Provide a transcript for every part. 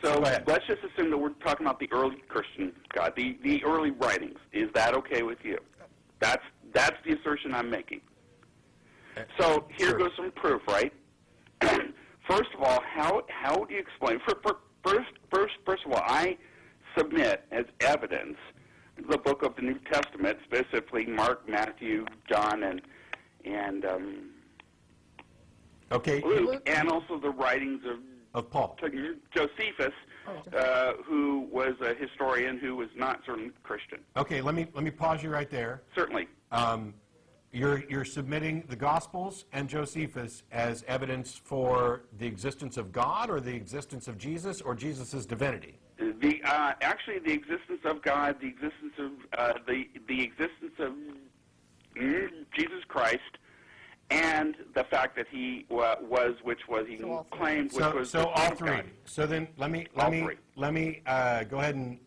So let's just assume that we're talking about the early Christian God, the early writings. Is that okay with you? That's the assertion I'm making. So here goes some proof, right? First of all, how do you explain? First of all, I submit as evidence the book of the New Testament, specifically Mark, Matthew, John, and Luke, and also the writings of Paul, Josephus, who was a historian who was not certainly Christian. Okay, let me pause you right there. Certainly. You're submitting the Gospels and Josephus as evidence for the existence of God, or the existence of Jesus, or Jesus' divinity? Actually, the existence of God, the existence of the existence of Jesus Christ, and the fact that he claimed, so all three. God. So then let me go ahead and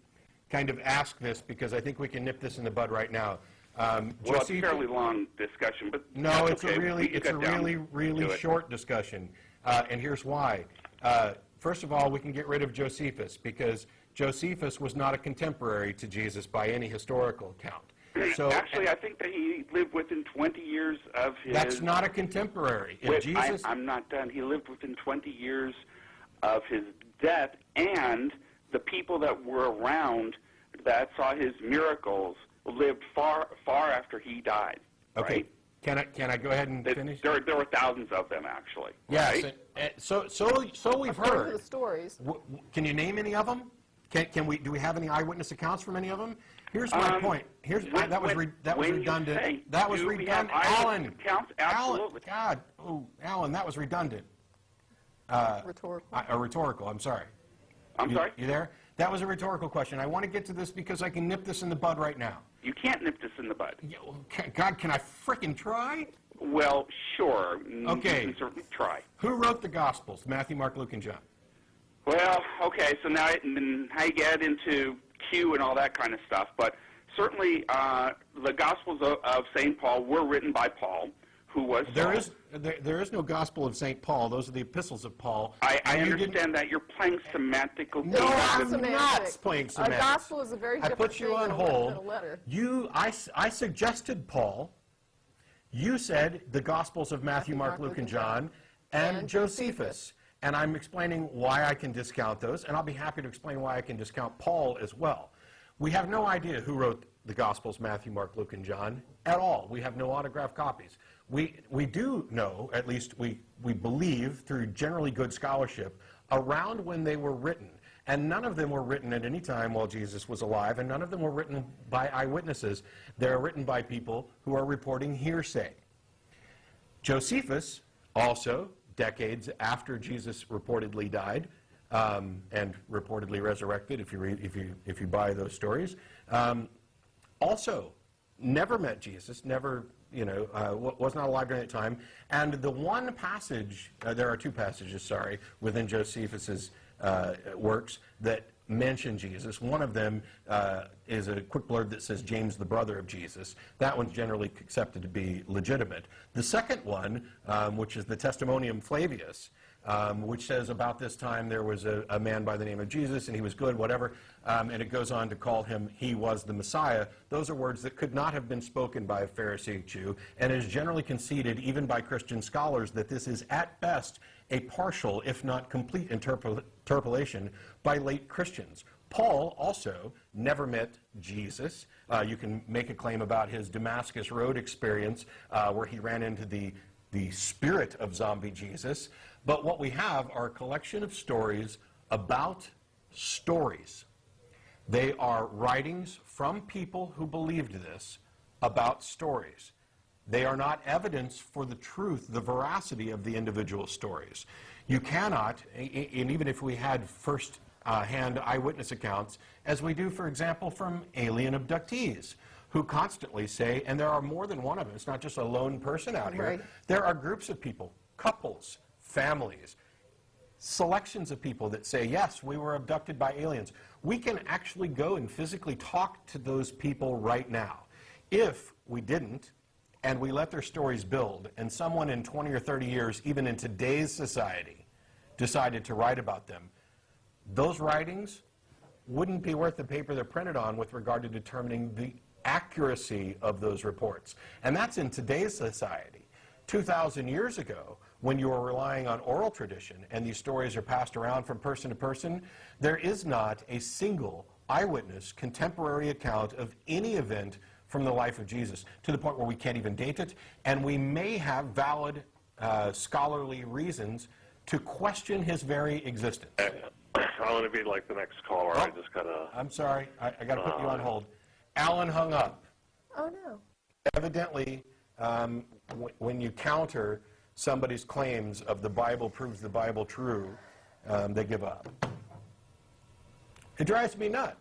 kind of ask this, because I think we can nip this in the bud right now. Well, it's a fairly long discussion, but no, it's a really short discussion, and here's why. First of all, we can get rid of Josephus, because Josephus was not a contemporary to Jesus by any historical account. So, actually, I think that he lived within 20 years of his... That's not a contemporary. I'm not done. He lived within 20 years of his death, and the people that were around that saw his miracles lived far after he died. Okay. Right? Can I go ahead and finish? There were thousands of them, actually. Yes. Right? So we've heard. The stories. Can you name any of them? Do we have any eyewitness accounts from any of them? Here's my point. That was redundant. That was redundant. Alan. Absolutely. God. Oh, Alan, that was redundant. Rhetorical. I'm sorry. I'm sorry? You there? That was a rhetorical question. I want to get to this because I can nip this in the bud right now. You can't nip this in the bud. God, can I frickin' try? Well, sure. Okay. You can certainly try. Who wrote the Gospels? Matthew, Mark, Luke, and John. Well, okay, so now how you get into Q and all that kind of stuff, but certainly the Gospels of St. Paul were written by Paul, who was there is no Gospel of St. Paul. Those are the epistles of Paul. I understand that. You're playing semantical. No, I'm not playing semantics. A Gospel is a very different thing than a letter. I suggested Paul. You said the Gospels of Matthew, Mark, Luke, and John, and Josephus. And I'm explaining why I can discount those, and I'll be happy to explain why I can discount Paul as well. We have no idea who wrote the Gospels, Matthew, Mark, Luke, and John, at all. We have no autographed copies. We do know, at least we believe through generally good scholarship, around when they were written. And none of them were written at any time while Jesus was alive, and none of them were written by eyewitnesses. They're written by people who are reporting hearsay. Josephus also, decades after Jesus reportedly died and reportedly resurrected, if you buy those stories, also never met Jesus, was not alive during that time. And the one passage, there are two passages, sorry, within Josephus's works that mention Jesus. One of them is a quick blurb that says James, the brother of Jesus. That one's generally accepted to be legitimate. The second one, which is the Testimonium Flavius, which says about this time there was a man by the name of Jesus and he was good, whatever, and it goes on to call him, he was the Messiah. Those are words that could not have been spoken by a Pharisee Jew, and it is generally conceded, even by Christian scholars, that this is at best a partial, if not complete, interpolation by late Christians. Paul also never met Jesus. You can make a claim about his Damascus Road experience where he ran into the spirit of zombie Jesus. But what we have are a collection of stories about stories. They are writings from people who believed this about stories. They are not evidence for the truth, the veracity of the individual stories. You cannot, and even if we had first-hand eyewitness accounts, as we do, for example, from alien abductees, who constantly say, and there are more than one of them, it's not just a lone person out here, right. There are groups of people, couples, families, selections of people that say, yes, we were abducted by aliens. We can actually go and physically talk to those people right now. If we didn't, and we let their stories build, and someone in 20 or 30 years, even in today's society, decided to write about them, those writings wouldn't be worth the paper they're printed on with regard to determining the accuracy of those reports. And that's in today's society. 2,000 years ago, when you were relying on oral tradition and these stories are passed around from person to person, there is not a single eyewitness contemporary account of any event from the life of Jesus, to the point where we can't even date it, and we may have valid scholarly reasons to question his very existence. I want to be like the next caller. Oh, I just got to... I'm sorry. I got to put you on hold. Alan hung up. Oh, no. Evidently, when you counter somebody's claims of the Bible proves the Bible true, they give up. It drives me nuts.